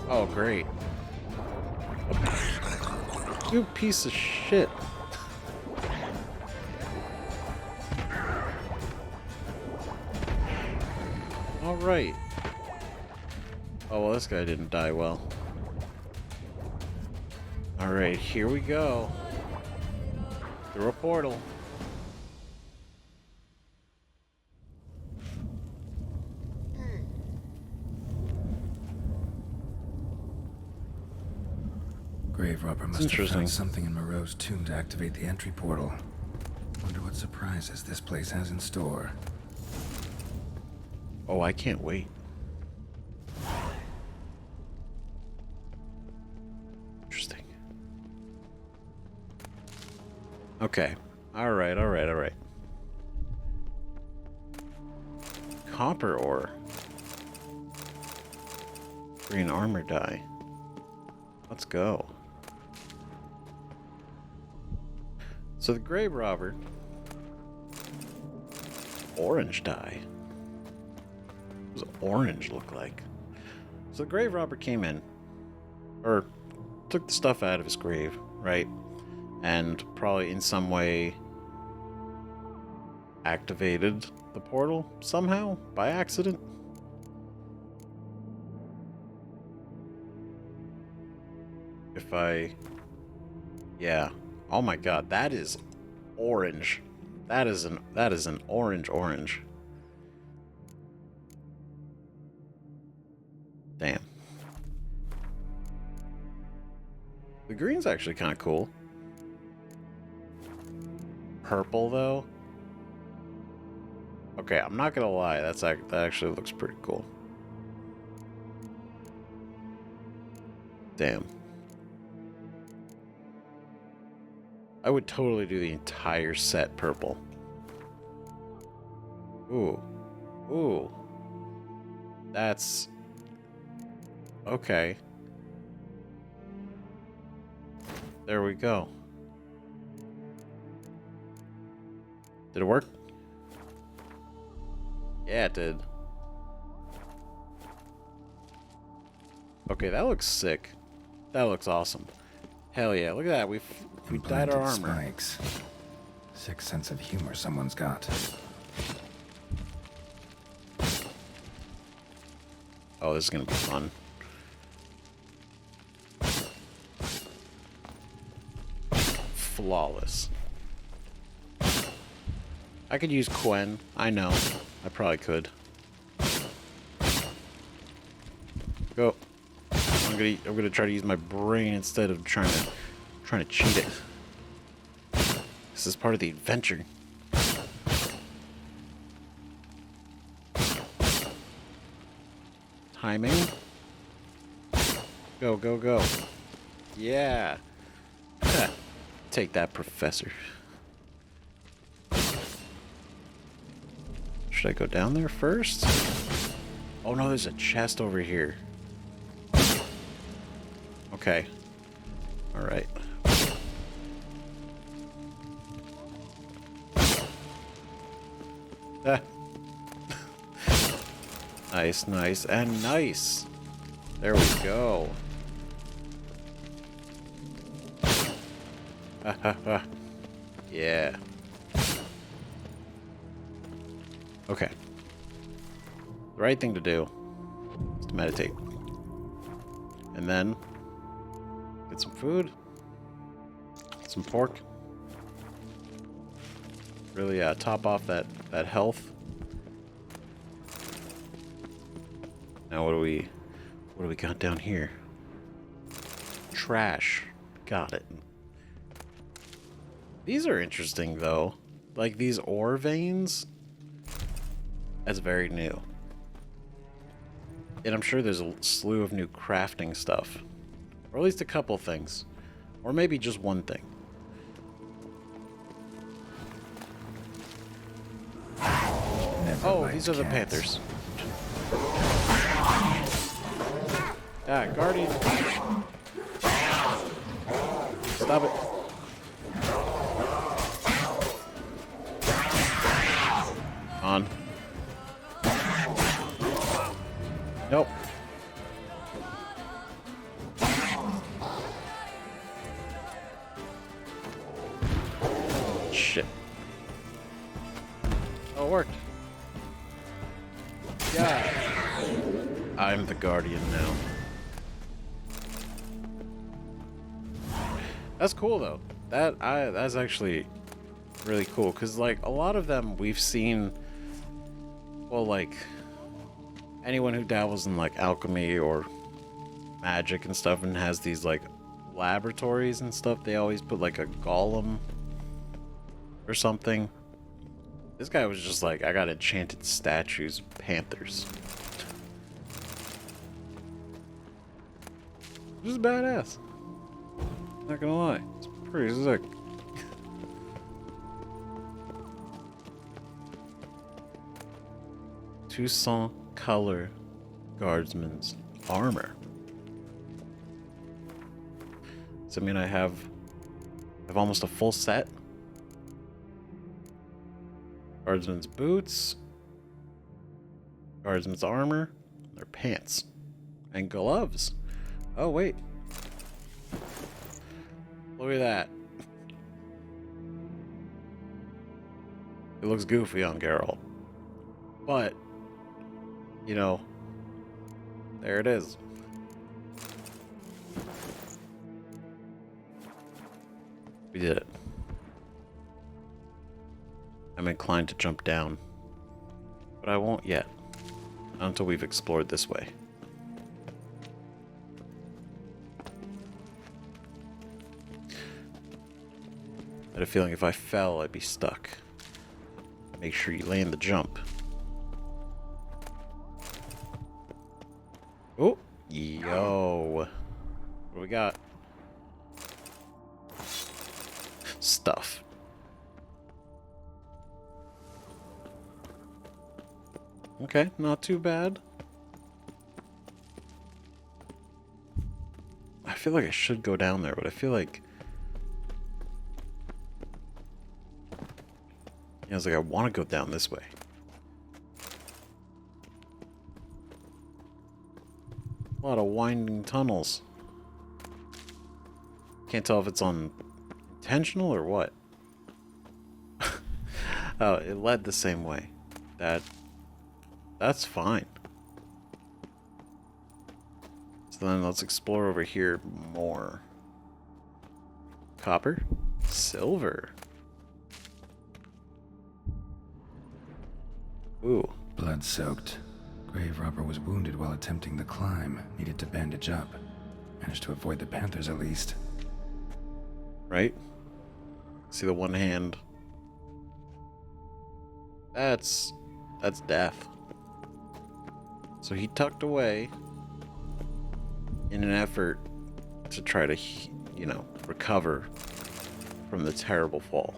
Oh, great. You piece of shit. Alright. Oh, well, this guy didn't die well. Alright, here we go. Through a portal. Grave robber must have found something in Moreau's tomb to activate the entry portal. Wonder what surprises this place has in store. Oh, I can't wait. Interesting. Okay. Alright. Copper ore. Green armor dye. Let's go. So the grave robber. Orange dye. What does orange look like? So the grave robber came in, or took the stuff out of his grave, right? And probably in some way activated the portal somehow by accident. Yeah. Oh my god, that is orange. That is an orange. Damn. The green's actually kind of cool. Purple though. Okay, I'm not gonna lie. That actually looks pretty cool. Damn. I would totally do the entire set purple. Ooh. That's... okay. There we go. Did it work? Yeah, it did. Okay, that looks sick. That looks awesome. Hell yeah, look at that. We dyed our armor. Spikes. Sick sense of humor someone's got. Oh, this is gonna be fun. Flawless. I could use Quen. I know. I probably could. Go. I'm gonna try to use my brain instead of trying to cheat it. This is part of the adventure. Timing. Go. Yeah. Take that, Professor. Should I go down there first? Oh no, there's a chest over here. Okay. All right. Ah. Nice, nice, and nice. There we go. Ha ha ha. Yeah. Okay. The right thing to do is to meditate. And then get some food. Some pork. Really top off that health. Now what do we got down here? Trash. Got it. These are interesting though. Like these ore veins. That's very new. And I'm sure there's a slew of new crafting stuff. Or at least a couple things. Or maybe just one thing. Oh, these are the panthers. Ah, Guardian. Stop it. On. Nope. Shit. Oh, it worked. Yeah. I'm the Guardian now. That's cool though. That's actually really cool because like a lot of them we've seen. Well, like anyone who dabbles in like alchemy or magic and stuff and has these like laboratories and stuff, they always put like a golem or something. This guy was just like, I got enchanted statues of panthers. This is badass. Not gonna lie, it's pretty sick. Toussaint color guardsman's armor. Does that mean I have almost a full set? Guardsman's boots, guardsman's armor, their pants, and gloves. Oh wait, look at that. It looks goofy on Geralt, but you know, there it is. We did it. I'm inclined to jump down, but I won't yet, not until we've explored this way. I had a feeling if I fell, I'd be stuck. Make sure you land the jump. Oh, yo. What do we got? Stuff. Okay, not too bad. I feel like I should go down there, but I feel like... Yeah, I was like, I want to go down this way. A lot of winding tunnels. Can't tell if it's intentional or what. Oh, it led the same way. That's fine. So then let's explore over here more. Copper? Silver. Ooh. Blood-soaked. Grave robber was wounded while attempting the climb. Needed to bandage up. Managed to avoid the panthers at least. Right? See the one hand. That's death. So he tucked away in an effort to try to, you know, recover from the terrible fall.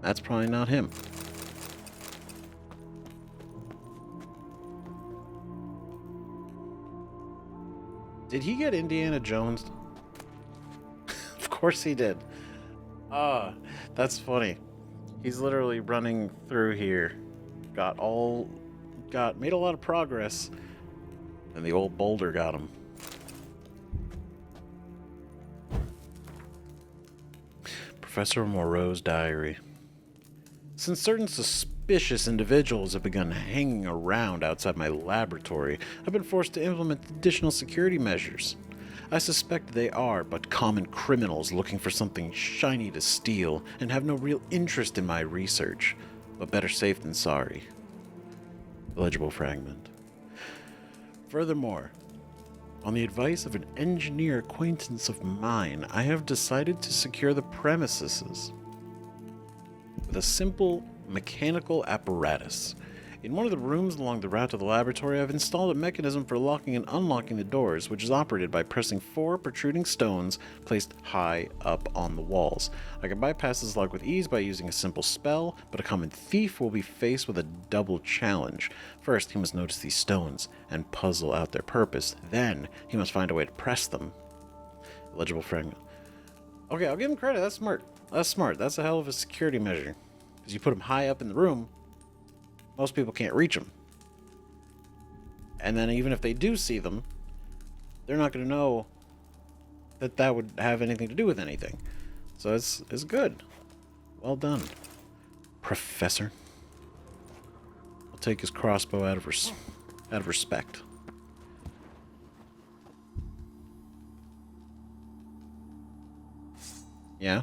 That's probably not him. Did he get Indiana Jones? Of course he did. Ah, that's funny. He's literally running through here. Made a lot of progress. And the old boulder got him. Professor Moreau's diary. Since certain suspicious individuals have begun hanging around outside my laboratory, I've been forced to implement additional security measures. I suspect they are but common criminals looking for something shiny to steal and have no real interest in my research. But better safe than sorry. Illegible fragment. Furthermore, on the advice of an engineer acquaintance of mine, I have decided to secure the premises with a simple mechanical apparatus. In one of the rooms along the route to the laboratory, I've installed a mechanism for locking and unlocking the doors, which is operated by pressing 4 protruding stones placed high up on the walls. I can bypass this lock with ease by using a simple spell, but a common thief will be faced with a double challenge. First, he must notice these stones and puzzle out their purpose. Then, he must find a way to press them. Illegible fragment. Okay, I'll give him credit. That's smart. That's smart. That's a hell of a security measure. Because you put them high up in the room, most people can't reach them. And then even if they do see them, they're not going to know that that would have anything to do with anything. So it's good. Well done, Professor. I'll take his crossbow out of respect. Yeah?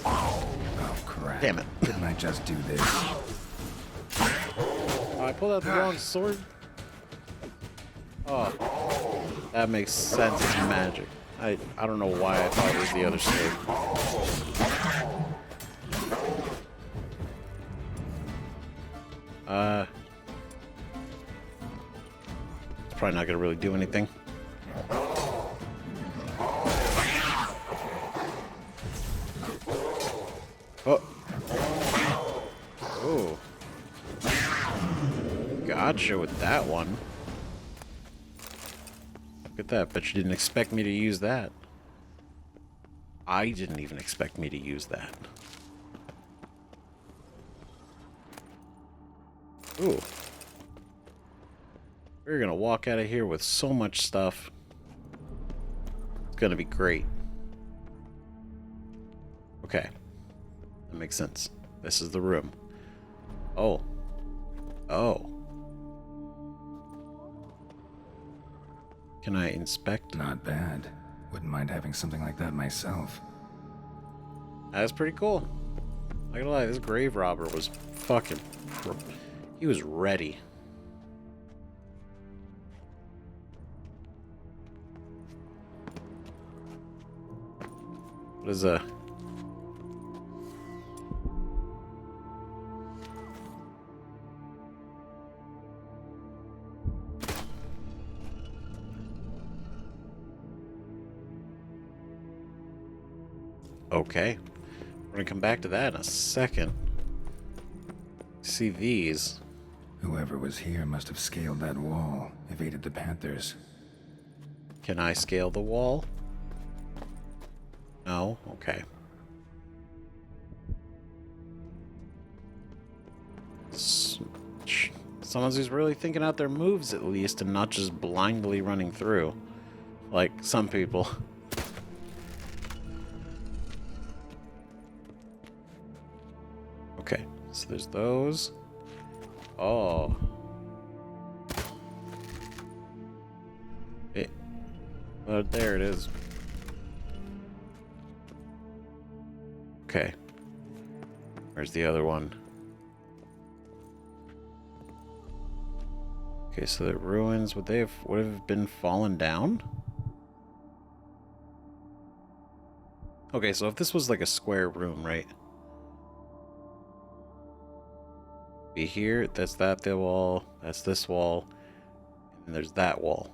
Oh, crap. Damn it. Didn't I just do this? Oh, I pulled out the wrong sword. Oh, that makes sense. It's magic. I don't know why I thought it was the other sword. It's probably not gonna really do anything. Oh. Oh. Gotcha with that one. Look at that. Bet you didn't expect me to use that. I didn't even expect me to use that. Ooh. We're gonna walk out of here with so much stuff. It's gonna be great. Okay. That makes sense. This is the room. Oh. Oh. Can I inspect? Not bad. Wouldn't mind having something like that myself. That's pretty cool. Not gonna lie, this grave robber was fucking... He was ready. What is a... Okay. We're gonna come back to that in a second. See these. Whoever was here must have scaled that wall, evaded the Panthers. Can I scale the wall? No? Okay. Someone who's really thinking out their moves at least and not just blindly running through. Like some people. Okay, so there's those. Oh. There it is. Okay. Where's the other one? Okay, so the ruins, would have been fallen down? Okay, so if this was like a square room, right? Be here, that's the wall, that's this wall, and there's that wall.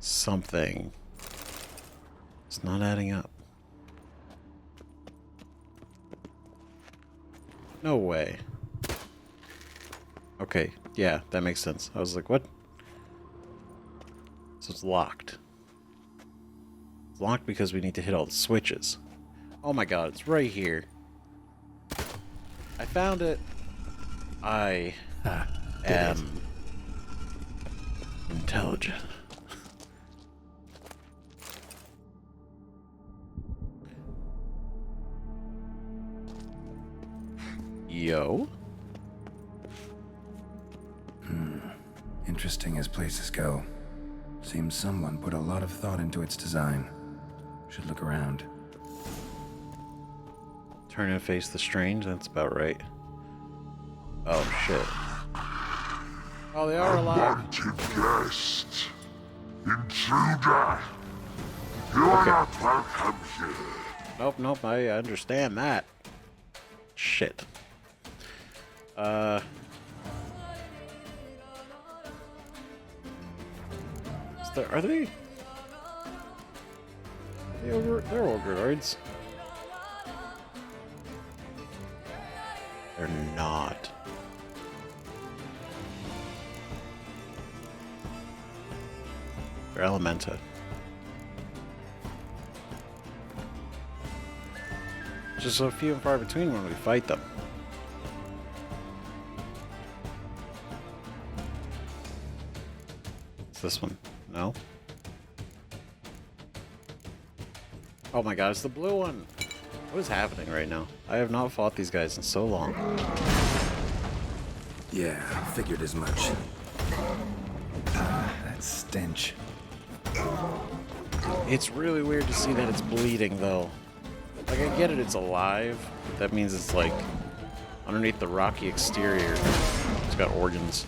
Something. It's not adding up. No way. Okay, yeah, that makes sense. I was like, what? So it's locked. It's locked because we need to hit all the switches. Oh my god, it's right here. I found it. I am intelligent. Yo. Interesting as places go. Seems someone put a lot of thought into its design. Should look around. Turn and face the strange, that's about right. Oh shit. Oh, they are alive. Unwanted guest. Intruder. You are not welcome here. Nope, nope, I understand that. Shit. Are they? They're organoids. They're not. They're Elementa. Just so few and far between when we fight them. It's this one. No? Oh my god, it's the blue one! What is happening right now? I have not fought these guys in so long. Yeah, figured as much. That stench. It's really weird to see that it's bleeding, though. Like, I get it, it's alive. But that means it's, like, underneath the rocky exterior. It's got organs.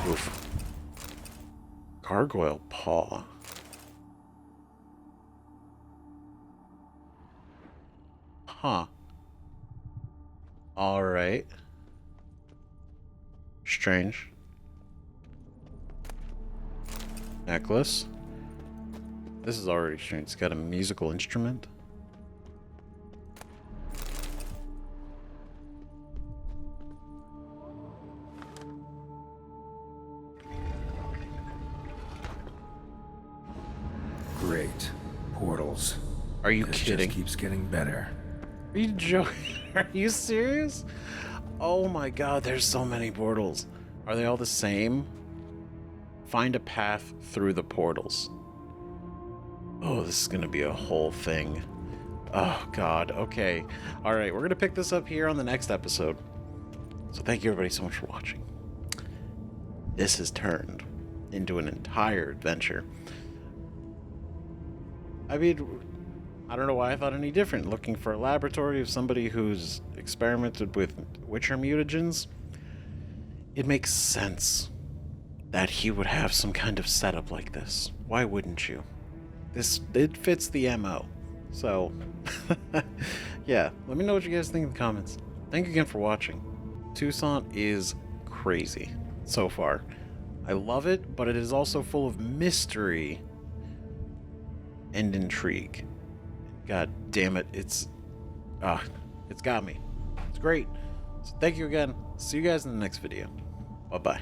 Oof. Gargoyle paw. Huh. Alright. Strange. Necklace. This is already strange. It's got a musical instrument. Great. Portals. Are you This kidding? just keeps getting better. Are you joking? Are you serious? Oh my god, there's so many portals. Are they all the same? Find a path through the portals. Oh, this is gonna be a whole thing. Oh god, okay. Alright, we're gonna pick this up here on the next episode. So thank you everybody so much for watching. This has turned into an entire adventure. I mean, I don't know why I thought any different. Looking for a laboratory of somebody who's experimented with Witcher mutagens. It makes sense that he would have some kind of setup like this. Why wouldn't you? It fits the MO. So, yeah, let me know what you guys think in the comments. Thank you again for watching. Toussaint is crazy so far. I love it, but it is also full of mystery and intrigue. God damn it, it's got me. It's great. So thank you again. See you guys in the next video. Bye-bye.